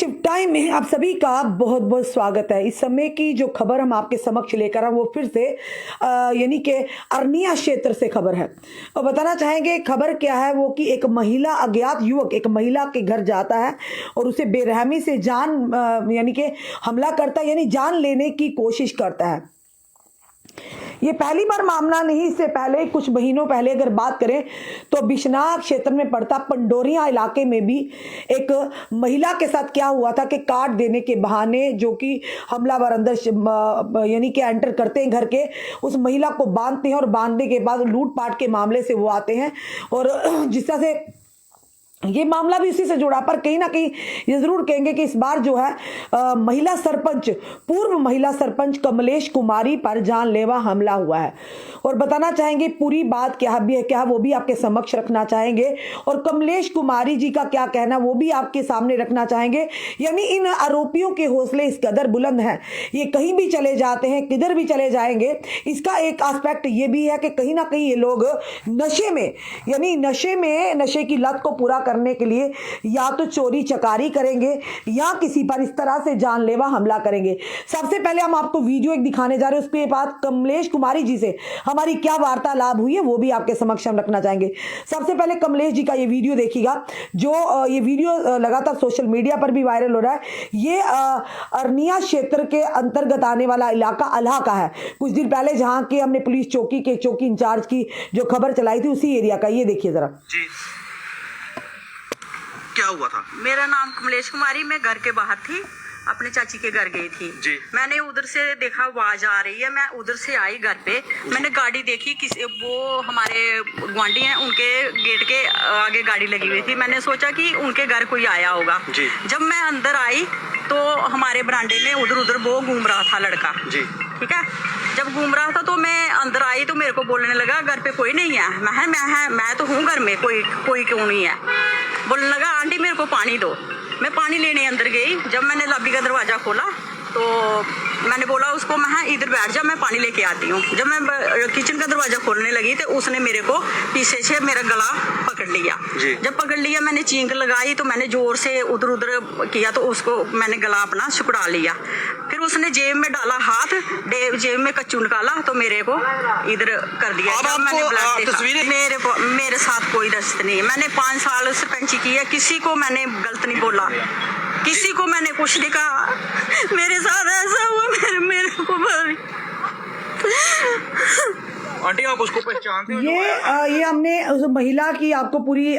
Shift time में आप सभी का बहुत बहुत स्वागत है। इस समय की जो खबर हम आपके समक्ष लेकर आए वो फिर से यानी कि अरनिया क्षेत्र से खबर है और बताना चाहेंगे खबर क्या है। वो कि एक महिला अज्ञात युवक एक महिला के घर जाता है और उसे बेरहमी से जान यानी कि हमला करता है, यानी जान लेने की कोशिश करता है। ये पहली बार मामला नहीं, इससे पहले कुछ महीनों पहले अगर बात करें तो बिश्नाह क्षेत्र में पड़ता पंडोरिया इलाके में भी एक महिला के साथ क्या हुआ था कि कार्ड देने के बहाने जो कि हमलावर अंदर यानी कि एंटर करते हैं घर के, उस महिला को बांधते हैं और बांधने के बाद लूटपाट के मामले से वो आते हैं और जिस तरह से ये मामला भी उसी से जुड़ा। पर कहीं ना कहीं ये जरूर कहेंगे कि इस बार जो है महिला सरपंच पूर्व महिला सरपंच कमलेश कुमारी पर जानलेवा हमला हुआ है और बताना चाहेंगे पूरी बात क्या है क्या वो भी आपके समक्ष रखना चाहेंगे और कमलेश कुमारी जी का क्या कहना वो भी आपके सामने रखना चाहेंगे। यानी इन आरोपियों के हौसले इस कदर बुलंद हैं, ये कहीं भी चले जाते हैं, किधर भी चले जाएंगे। इसका एक एस्पेक्ट ये भी है कि कहीं ना कहीं ये लोग नशे में यानी नशे की लत को पूरा करने के लिए या तो चोरी चकारी करेंगे या किसी पर इस तरह से जानलेवा हमला करेंगे। सबसे पहले हम आपको वीडियो एक दिखाने जा रहे हैं, उसके बाद कमलेश कुमारी जी से हमारी क्या वार्तालाप हुई है वो भी आपके समक्ष हम रखना चाहेंगे। सबसे पहले कमलेश जी का ये वीडियो देखिएगा, जो ये वीडियो लगातार सोशल मीडिया पर भी वायरल हो रहा है। ये अरनिया क्षेत्र के अंतर्गत आने वाला इलाका अल्हा का है। कुछ दिन पहले जहां के हमने पुलिस चौकी के चौकी इंचार्ज की जो खबर चलाई थी उसी एरिया का, ये देखिए जरा जी। क्या हुआ था? मेरा नाम कमलेश कुमारी, मैं घर के बाहर थी, अपने चाची के घर गई थी जी। मैंने उधर से देखा आवाज आ रही है, मैं उधर से आई घर पे, मैंने गाड़ी देखी, किसी वो हमारे गुआंढी हैं उनके गेट के आगे गाड़ी लगी हुई थी, मैंने सोचा कि उनके घर कोई आया होगा जी। जब मैं अंदर आई तो हमारे बरामदे में उधर उधर वो घूम रहा था लड़का जी। ठीक है। जब घूम रहा था तो मैं अंदर आई तो मेरे को बोलने लगा घर पे कोई नहीं है। मैं तो हूँ घर में, कोई क्यों नहीं है। बोलने लगा आंटी मेरे को पानी दो। मैं पानी लेने अंदर गई, जब मैंने लॉबी का दरवाज़ा खोला तो मैंने बोला उसको, मैं इधर बैठ जा मैं पानी लेके आती हूँ। जब मैं किचन का दरवाज़ा खोलने लगी तो उसने मेरे को पीछे से मेरा गला पकड़ लिया। जब पकड़ लिया मैंने चींक लगाई तो मैंने जोर से उधर उधर किया तो उसको मैंने गला अपना सुकड़ा लिया। फिर उसने जेब में डाला हाथ, जेब में कच्चू निकाला तो मेरे को इधर कर दिया। जब मैंने ब्लड देखा, मेरे साथ कोई दस्त नहीं है। मैंने 5 साल सरपंची की है, किसी को मैंने गलत नहीं बोला, किसी को मैंने कुछ नहीं कहा। मेरे साथ ऐसा हुआ, मेरे को आंटी आप उसको पहचानते हो? ये हमने उस महिला की आपको पूरी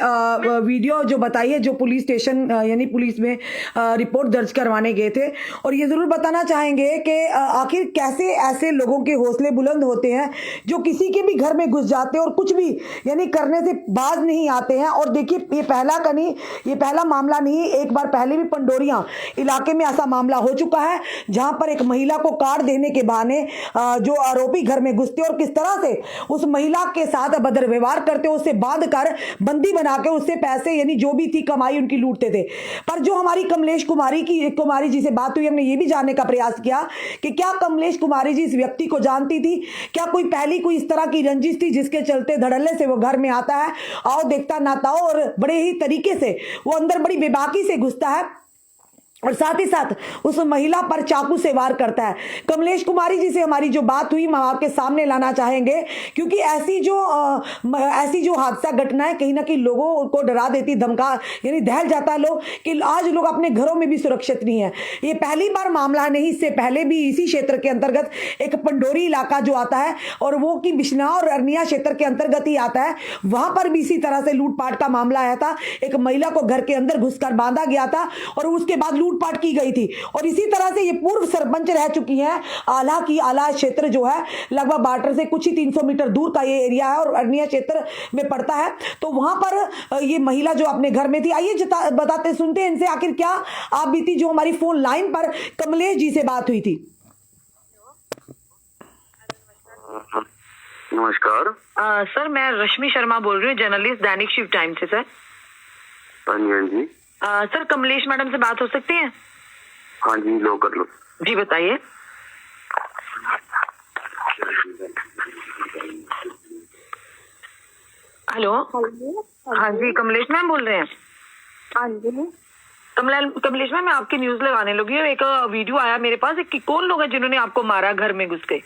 वीडियो जो बताई है, जो पुलिस स्टेशन यानी पुलिस में रिपोर्ट दर्ज करवाने गए थे। और ये जरूर बताना चाहेंगे कि आखिर कैसे ऐसे लोगों के हौसले बुलंद होते हैं जो किसी के भी घर में घुस जाते हैं और कुछ भी यानी करने से बाज नहीं आते हैं। और देखिए ये पहला मामला नहीं, एक बार पहले भी पंडोरिया इलाके में ऐसा मामला हो चुका है जहां पर एक महिला को कार्ड देने के बहाने जो आरोपी घर में घुसते और किस तरह से उस महिला के साथ अभद्र व्यवहार करते, उससे बांध कर बंदी बना के उससे पैसे यानी जो भी थी कमाई उनकी लूटते थे। पर जो हमारी कमलेश कुमारी जी से बात हुई, हमने ये भी जानने का प्रयास किया कि क्या कमलेश कुमारी जी इस व्यक्ति को जानती थी, क्या कोई इस तरह की रंजिश थी जिसके चलते धड़ल्ले से वो घर में आता है, आओ देखता नाता हो, और बड़े ही तरीके से वो अंदर बड़ी बेबाकी से घुसता है और साथ ही साथ उस महिला पर चाकू से वार करता है। कमलेश कुमारी जी से हमारी जो बात हुई हम आपके सामने लाना चाहेंगे, क्योंकि ऐसी जो हादसा घटनाएं कहीं ना कहीं लोगों को डरा देती, धमका यानी दहल जाता है लोग कि आज लोग अपने घरों में भी सुरक्षित नहीं है। ये पहली बार मामला नहीं, इससे पहले भी इसी क्षेत्र के अंतर्गत एक पंडोरी इलाका जो आता है और वो कि बिश्नाह और अरनिया क्षेत्र के अंतर्गत ही आता है, वहां पर भी इसी तरह से लूटपाट का मामला आया था। एक महिला को घर के अंदर घुसकर बांधा गया था और उसके बाद लूटपाट की गई थी। और इसी तरह से ये पूर्व सरपंच रह चुकी हैं। आला क्षेत्र जो है लगभग बाटर से कुछ ही 300 मीटर दूर का ये एरिया है और अरनिया क्षेत्र में पड़ता है। तो वहां पर ये महिला जो अपने घर में थी, आइए बताते सुनते हैं इनसे आखिर क्या आप बीती जो हमारी फोन लाइन पर कमलेश जी से बात हुई थी। नमस्कार सर, मैं रश्मि शर्मा बोल रही हूँ, जर्नलिस्ट दैनिक शिफ्ट टाइम से। सर हाँ जी। सर कमलेश मैडम से बात हो सकती है? हाँ जी, लो कर लो जी, बताइए। हेलो। हाँ जी, कमलेश मैम बोल रहे हैं? हाँ जी। कमलेश मैम, मैं आपकी न्यूज लगाने लगी हूँ। एक वीडियो आया मेरे पास कि कौन लोग हैं जिन्होंने आपको मारा घर में घुस के।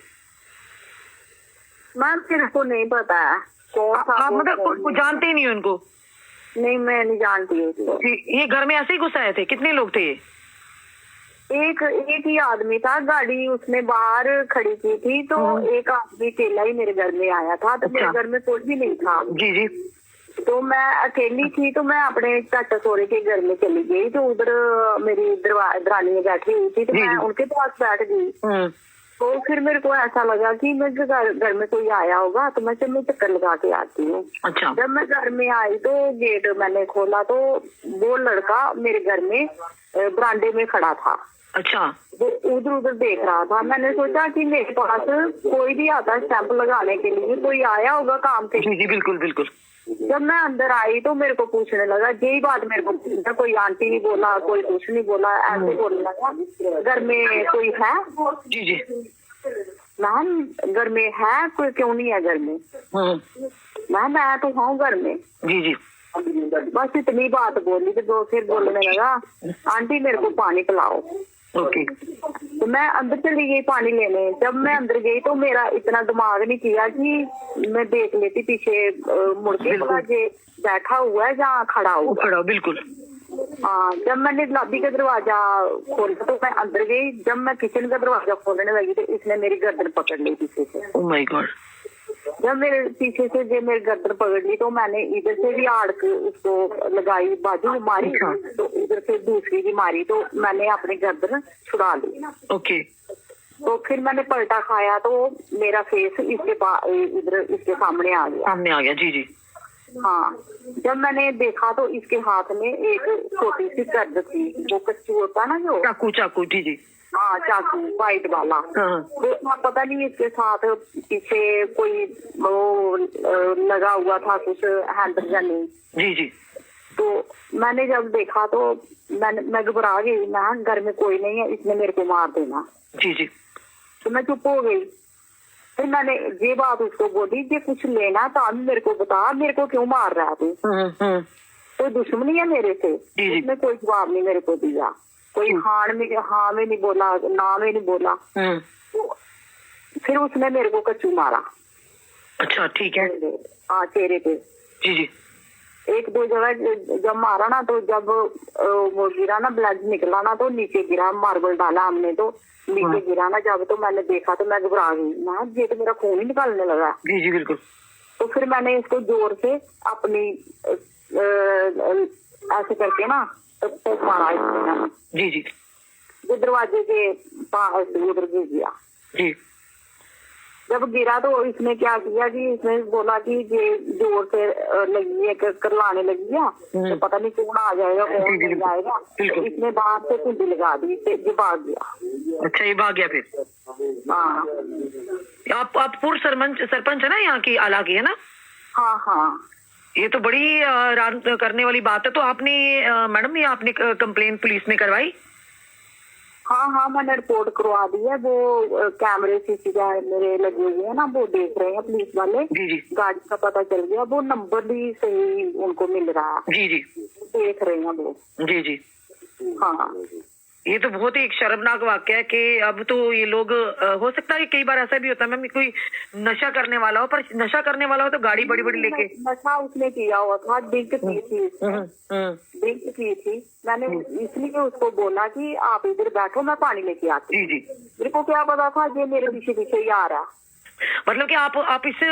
मैम मेरे को नहीं पता है कौन था आप वो, मतलब कौन कुछ जानते ही नहीं हो इनको? नहीं, मैं नहीं जानती उसको। ये घर में ऐसे ही घुस आए थे? कितने लोग थे ये? एक ही आदमी था, गाड़ी उसने बाहर खड़ी की थी, तो एक आदमी अकेला ही मेरे घर में आया था, तो मेरे अच्छा। घर में कोई भी नहीं था। जी जी। तो मैं अकेली थी, तो मैं अपने चाचा सोरे के घर में चली गई, तो उधर मेरी दरानी बैठी हुई थी, तो जी, मैं जी। उनके पास बैठ गई। तो फिर मेरे को ऐसा लगा कि मैं घर में कोई आया होगा, तो मैं चलो चक्कर लगा के आती हूँ। अच्छा। जब मैं घर में आई तो गेट मैंने खोला, तो वो लड़का मेरे घर में बरामदे में खड़ा था। अच्छा। वो उधर उधर देख रहा था। मैंने सोचा कि मेरे पास कोई भी आता है स्टैंप लगाने के लिए, कोई आया होगा काम के। जी जी, बिल्कुल बिल्कुल। जब मैं अंदर आई तो मेरे को पूछने लगा, यही बात मेरे को पूछना, कोई आंटी नहीं बोला, कोई कुछ नहीं बोला, ऐसे बोलने लगा घर में कोई है। जी जी। मैम घर में है कोई, क्यों नहीं है घर में? मैम मैं तो हूँ घर में। जी जी। बस इतनी बात बोली, तो वो फिर बोलने लगा, आंटी मेरे को पानी पिलाओ। ओके। तो मैं अंदर चली गई पानी लेने। जब मैं अंदर गई तो मेरा इतना दिमाग नहीं किया कि मैं देख लेती पीछे मुड़ के, भला ये बैठा हुआ है या खड़ा हुआ। खड़ा, बिल्कुल। हाँ, जब मैंने लॉबी का दरवाजा खोला तो मैं अंदर गई। जब मैं किचन का दरवाजा खोलने लगी तो इसने मेरी गर्दन पकड़ ली पीछे से। Oh my God. जब मेरे पीछे से जो मेरी गर्दन पकड़ ली तो मैंने इधर से भी आड़ के उसको लगाई, बाजू मारी, तो इधर से दूसरी भी मारी, तो मैंने अपनी गर्दन छुड़ा ली। ओके। तो फिर मैंने पलटा खाया तो मेरा फेस इधर इसके सामने आ गया। सामने आ गया। जी जी। हाँ, जब मैंने देखा तो इसके हाथ में एक छोटी सी कर्द थी, वो कच्चू होता है ना जो, चाकू। चाकू। जी जी। हाँ चाकू वाइट वाला। हाँ। तो पता नहीं इसके साथ पीछे कोई वो लगा हुआ था कुछ हैंडल या नहीं। जी जी। तो मैंने जब देखा तो मैं घबरा गई। मैं घर में कोई नहीं है, इसने मेरे को मार देना। जी जी। तो मैं चुप हो गई। फिर मैंने ये बात उसको बोली कि कुछ लेना था मेरे को बता, मेरे को क्यों मार रहा है तू? कोई दुश्मनी है मेरे से? जी। उसने कोई जवाब नहीं मेरे को दिया, कोई हाँ में नहीं बोला, ना में नहीं बोला। तो फिर उसने मेरे को कच्चू मारा। अच्छा, ठीक है। हाँ, चेहरे पे। जी जी। एक दो जगह जब मारा ना, तो जब वो गिरा ना, ब्लड निकला ना, तो नीचे गिरा, मार्बल डाला हमने तो नीचे गिरा ना जब, तो मैंने देखा तो मैं घबरा गई। मैं ये तो मेरा खून ही निकलने लगा। जी जी, बिल्कुल। तो फिर मैंने इसको जोर से अपनी ऐसे करके ना तो मारा इसने। जी जी। जो दरवाजे के पास उधर गिर गया। जी। जब गिरा तो इसने क्या किया कि इसने बोला कि ये जोर से लगी है, करलाने लगी है, तो पता नहीं कौन आ जाएगा कौन नहीं जाएगा। तो इसने बाहर से कुंडी लगा दी, ये भाग गया। अच्छा, ये भाग गया फिर? हाँ। आप पूर्व सरपंच है ना यहाँ की, आला की, है ना? हाँ हाँ। ये तो बड़ी रान करने वाली बात है। तो आपने मैडम, ये आपने कंप्लेन पुलिस में करवाई? हाँ हाँ, मैंने रिपोर्ट करवा दी है। वो कैमरे सीसीटीवी मेरे लगे हुए हैं ना, वो देख रहे हैं पुलिस वाले। जी जी। गाड़ी का पता चल गया, वो नंबर भी सही उनको मिल रहा है। जी जी। देख रहे हैं वो। जी जी। हाँ, ये तो बहुत ही एक शर्मनाक वाक्य है कि अब तो ये लोग हो सकता है कि कई बार ऐसा भी होता है मैम, कोई नशा करने वाला हो, पर नशा करने वाला हो तो गाड़ी बड़ी बड़ी लेके। नशा उसने किया हुआ था, ड्रिंक की थी, ड्रिंक की थी। मैंने इसलिए उसको बोला कि आप इधर बैठो, मैं पानी लेके आती। जी जी। मेरे को क्या पता था ये मेरे पीछे पीछे ही आ रहा। मतलब कि आप इस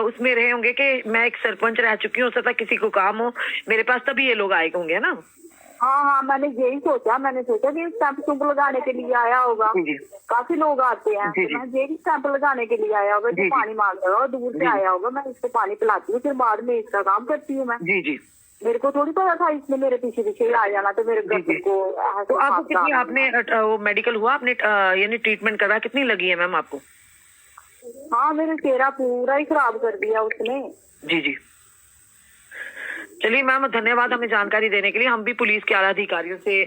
उसमें रहे होंगे कि मैं एक सरपंच रह चुकी हूँ, हो सकता किसी को काम हो मेरे पास, तभी ये लोग आए होंगे ना? हाँ हाँ, मैंने यही सोचा। मैंने सोचा कि स्टैंप लगाने के लिए आया होगा। काफी लोग आते हैं, मैं यही स्टैंप लगाने के लिए आया होगा, जो पानी मांग रहा होगा, दूर से आया होगा, मैं इसको पानी पिलाती हूँ, फिर बाद में इसका काम करती हूँ मैं। जी जी। मेरे को थोड़ी पता था इसने मेरे पीछे पीछे आ जाना, तो मेरे घर को। तो आपको कितनी, आपने वो मेडिकल हुआ, आपने यानी ट्रीटमेंट करवाया, कितनी लगी है मैम आपको? हाँ, मेरा चेहरा पूरा ही खराब कर दिया उसने। जी जी। चलिए मैम, धन्यवाद हमें जानकारी देने के लिए। हम भी पुलिस के आला अधिकारियों से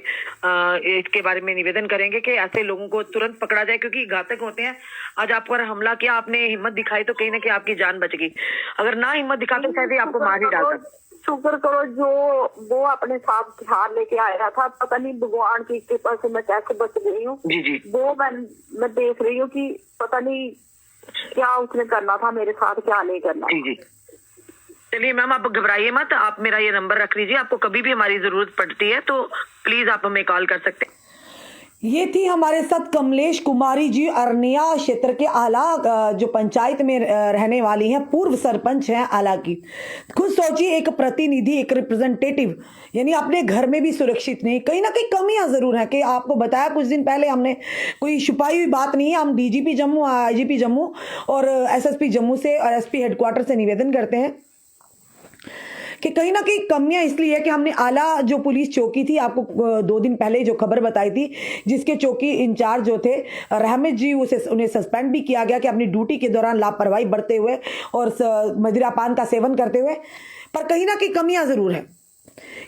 इसके बारे में निवेदन करेंगे कि ऐसे लोगों को तुरंत पकड़ा जाए, क्योंकि घातक होते हैं। आज आप पर हमला किया, आपने हिम्मत दिखाई तो कहीं ना कहीं आपकी जान बच गई। अगर ना हिम्मत दिखाते शायद आपको मार ही डालता। शुक्र करो जो वो अपने साथ हथियार लेके आया था, पता नहीं भगवान की कृपा से मैं कैसे बच गई हूँ। जी जी वो मैं देख रही हूँ कि पता नहीं क्या उसने करना था मेरे साथ, क्या नहीं करना। जी जी चलिए मैम, आप घबराइए मत, आप मेरा ये नंबर रख लीजिए, आपको कभी भी हमारी जरूरत पड़ती है तो प्लीज आप हमें कॉल कर सकते हैं। ये थी हमारे साथ कमलेश कुमारी जी, अरनिया क्षेत्र के आला जो पंचायत में रहने वाली हैं, पूर्व सरपंच हैं आला की। खुद सोचिए, एक प्रतिनिधि, एक रिप्रेजेंटेटिव, यानी अपने घर में भी सुरक्षित नहीं। कहीं ना कहीं कमियां जरूर हैं कि आपको बताया कुछ दिन पहले हमने, कोई छुपाई हुई बात नहीं है। हम डीजीपी जम्मू, आईजीपी जम्मू और एसएसपी जम्मू से और एसपी हेडक्वार्टर से निवेदन करते हैं कि कहीं ना कहीं कमियां इसलिए है कि हमने आला जो पुलिस चौकी थी, आपको 2 दिन पहले जो खबर बताई थी, जिसके चौकी इंचार्ज जो थे रहमत जी, उन्हें सस्पेंड भी किया गया कि अपनी ड्यूटी के दौरान लापरवाही बरतते हुए और मदिरापान का सेवन करते हुए। पर कहीं ना कहीं कमियां जरूर है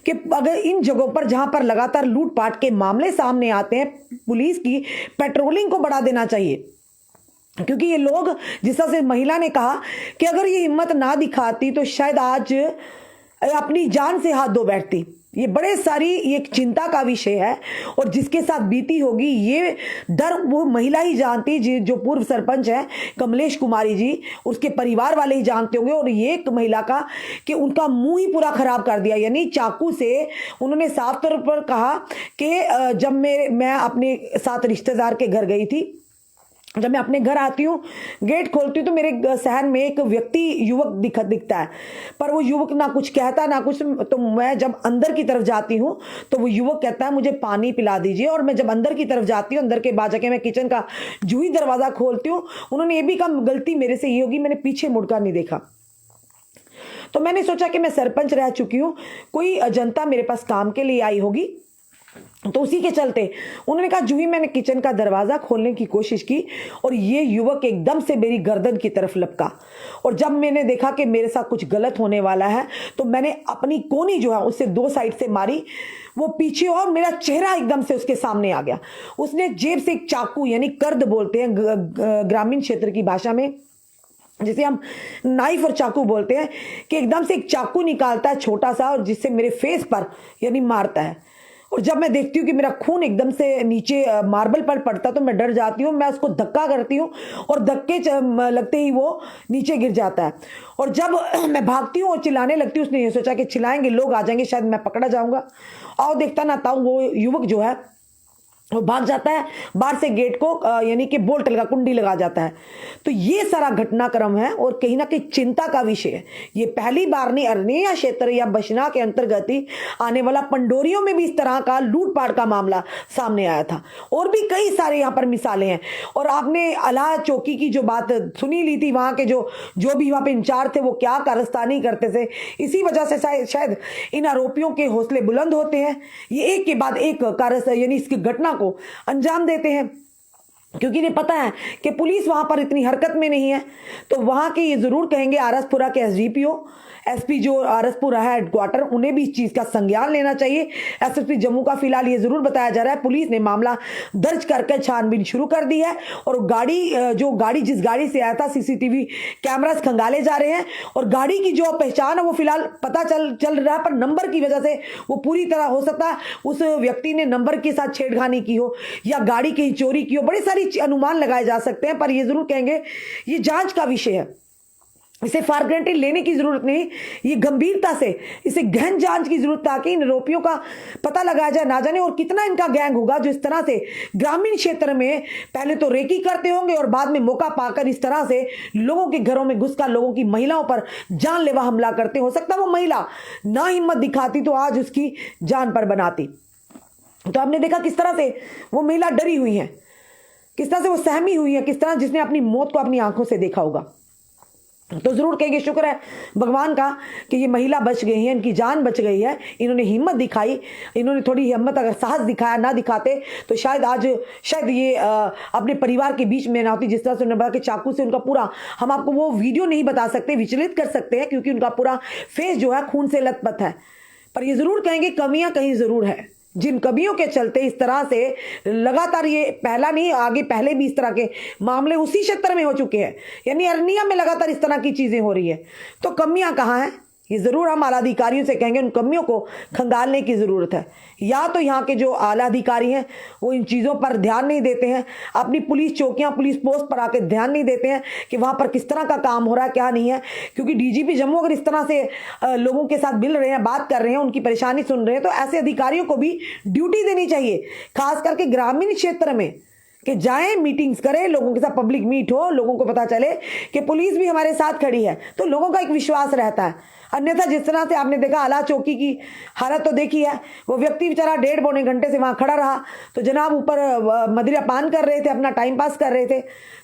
कि अगर इन जगहों पर जहां पर लगातार लूटपाट के मामले सामने आते हैं, पुलिस की पेट्रोलिंग को बढ़ा देना चाहिए। क्योंकि ये लोग, जिस तरह से महिला ने कहा कि अगर ये हिम्मत ना दिखाती तो शायद आज अपनी जान से हाथ धो बैठती। ये बड़े सारी एक चिंता का विषय है और जिसके साथ बीती होगी ये डर वो महिला ही जानती, जो पूर्व सरपंच है कमलेश कुमारी जी, उसके परिवार वाले ही जानते होंगे। और ये एक महिला का कि उनका मुंह ही पूरा खराब कर दिया, यानी चाकू से उन्होंने साफ तौर पर कहा कि जब मैं अपने साथ रिश्तेदार के घर गई थी, जब मैं अपने घर आती हूँ, गेट खोलती हूँ तो मेरे सहन में एक व्यक्ति, युवक दिखता है, पर वो युवक ना कुछ कहता ना कुछ। तो मैं जब अंदर की तरफ जाती हूँ तो वो युवक कहता है मुझे पानी पिला दीजिए। और मैं जब अंदर की तरफ जाती हूँ, अंदर के बाद जाके मैं किचन का जो ही दरवाजा खोलती हूँ, उन्होंने ये भी कहा गलती मेरे से ये होगी, मैंने पीछे मुड़कर नहीं देखा। तो मैंने सोचा कि मैं सरपंच रह चुकी हूँ, कोई जनता मेरे पास काम के लिए आई होगी, तो उसी के चलते उन्होंने कहा। जो ही मैंने किचन का दरवाजा खोलने की कोशिश की और ये युवक एकदम से मेरी गर्दन की तरफ लपका। और जब मैंने देखा कि मेरे साथ कुछ गलत होने वाला है तो मैंने अपनी कोनी जो है उससे 2 साइड से मारी, वो पीछे और मेरा चेहरा एकदम से उसके सामने आ गया। उसने जेब से एक चाकू, यानी कर्द बोलते हैं ग्रामीण क्षेत्र की भाषा में, जिसे हम नाइफ और चाकू बोलते हैं, कि एकदम से एक चाकू निकालता है छोटा सा और जिससे मेरे फेस पर यानी मारता है। और जब मैं देखती हूँ कि मेरा खून एकदम से नीचे मार्बल पर पड़ता तो मैं डर जाती हूँ, मैं उसको धक्का करती हूँ और धक्के लगते ही वो नीचे गिर जाता है। और जब मैं भागती हूँ और चिल्लाने लगती हूँ, उसने ये सोचा कि चिल्लाएंगे लोग आ जाएंगे, शायद मैं पकड़ा जाऊंगा। आओ देखता ना ताऊ वो युवक जो है वो भाग जाता है बाहर से, गेट को यानी कि बोल्ट लगा, कुंडी लगा जाता है। तो ये सारा घटनाक्रम है और कहीं ना कहीं चिंता का विषय है। ये पहली बार नहीं, अरनिया क्षेत्र या बशना के अंतर्गत ही आने वाला पंडोरियों में भी इस तरह का लूटपाट का मामला सामने आया था। और भी कई सारे यहाँ पर मिसालें हैं। और आपने आला चौकी की जो बात सुनी ली थी, वहां के जो भी वहां पे इंचार्ज थे वो क्या कारस्तानी करते थे, इसी वजह से शायद इन आरोपियों के हौसले बुलंद होते हैं। ये एक के बाद एक यानी इसकी घटना को अंजाम देते हैं, क्योंकि इन्हें पता है कि पुलिस वहां पर इतनी हरकत में नहीं है। तो वहां के ये जरूर कहेंगे आरसपुरा के एसडीपीओ, एसपी जो आरसपुरा है हेडक्वार्टर, उन्हें भी इस चीज का संज्ञान लेना चाहिए। एसएसपी जम्मू का फिलहाल ये जरूर बताया जा रहा है पुलिस ने मामला दर्ज करके छानबीन शुरू कर दी है। और गाड़ी जिस गाड़ी से आया था, सीसीटीवी कैमरास खंगाले जा रहे हैं और गाड़ी की जो पहचान है वो फिलहाल पता चल रहा है, पर नंबर की वजह से वो पूरी तरह हो सकता है उस व्यक्ति ने नंबर के साथ छेड़खानी की हो या गाड़ी की चोरी की हो। बड़ी सारी अनुमान लगाए जा सकते हैं, पर ये जरूर कहेंगे ये जांच का विषय है, इसे फॉर ग्रांटेड लेने की जरूरत नहीं। ये गंभीरता से इसे गहन जांच की जरूरत, ताकि इन आरोपियों का पता लगाया जाए। ना जाने और कितना इनका गैंग होगा जो इस तरह से ग्रामीण क्षेत्र में पहले तो रेकी करते होंगे और बाद में मौका पाकर इस तरह से लोगों के घरों में घुसकर लोगों की महिलाओं पर जानलेवा हमला करते। हो सकता है वो महिला ना हिम्मत दिखाती तो आज उसकी जान पर बनाती। तो आपने देखा किस तरह से वो महिला डरी हुई है, किस तरह से वो सहमी हुई है, किस तरह जिसने अपनी मौत को अपनी आंखों से देखा होगा। तो जरूर कहेंगे शुक्र है भगवान का कि ये महिला बच गई है, इनकी जान बच गई है। इन्होंने हिम्मत दिखाई, इन्होंने थोड़ी हिम्मत अगर साहस दिखाया, ना दिखाते तो शायद ये अपने परिवार के बीच में ना होती। जिस तरह से उन्होंने बताया कि चाकू से उनका पूरा, हम आपको वो वीडियो नहीं बता सकते, विचलित कर सकते हैं क्योंकि उनका पूरा फेस जो है खून से लथपथ है। पर ये जरूर कहेंगे कमियां कहीं जरूर है, जिन कमियों के चलते इस तरह से लगातार, ये पहला नहीं, आगे पहले भी इस तरह के मामले उसी क्षेत्र में हो चुके हैं, यानी अरनिया में लगातार इस तरह की चीजें हो रही है। तो कमियां कहाँ हैं ये ज़रूर हम आला अधिकारियों से कहेंगे, उन कमियों को खंगालने की ज़रूरत है। या तो यहाँ के जो आला अधिकारी हैं वो इन चीज़ों पर ध्यान नहीं देते हैं, अपनी पुलिस चौकियाँ पुलिस पोस्ट पर आकर ध्यान नहीं देते हैं कि वहाँ पर किस तरह का काम हो रहा है क्या नहीं है। क्योंकि डीजीपी जम्मू अगर इस तरह से लोगों के साथ मिल रहे हैं, बात कर रहे हैं, उनकी परेशानी सुन रहे हैं, तो ऐसे अधिकारियों को भी ड्यूटी देनी चाहिए, खास करके ग्रामीण क्षेत्र में, कि जाएं मीटिंग्स करें, लोगों के साथ पब्लिक मीट हो, लोगों को पता चले कि पुलिस भी हमारे साथ खड़ी है, तो लोगों का एक विश्वास रहता है। अन्यथा जिस तरह से आपने देखा आला चौकी की हालत तो देखी है, वो व्यक्ति बेचारा 1.5-पौने घंटे से वहां खड़ा रहा, तो जनाब ऊपर मदिरा पान कर रहे थे, अपना टाइम पास कर रहे थे।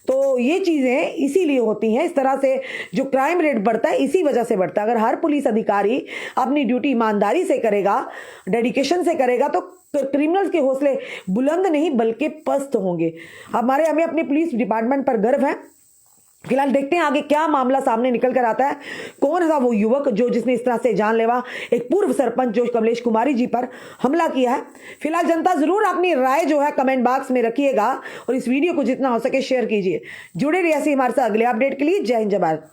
तो ये चीज़ें इसीलिए होती हैं, इस तरह से जो क्राइम रेट बढ़ता है इसी वजह से बढ़ता है। अगर हर पुलिस अधिकारी अपनी ड्यूटी ईमानदारी से करेगा, डेडिकेशन से करेगा, तो क्रिमिनल्स के हौसले बुलंद नहीं बल्कि पस्त होंगे। हमें अपने पुलिस डिपार्टमेंट पर गर्व है। फिलहाल देखते हैं आगे क्या मामला सामने निकल कर आता है, कौन था वो युवक जिसने इस तरह से जानलेवा एक पूर्व सरपंच जो कमलेश कुमारी जी पर हमला किया है। फिलहाल जनता जरूर अपनी राय जो है कमेंट बॉक्स में रखिएगा और इस वीडियो को जितना हो सके शेयर कीजिए। जुड़े रहिए ऐसे हमारे साथ अगले अपडेट के लिए। जय हिंद, जय भारत।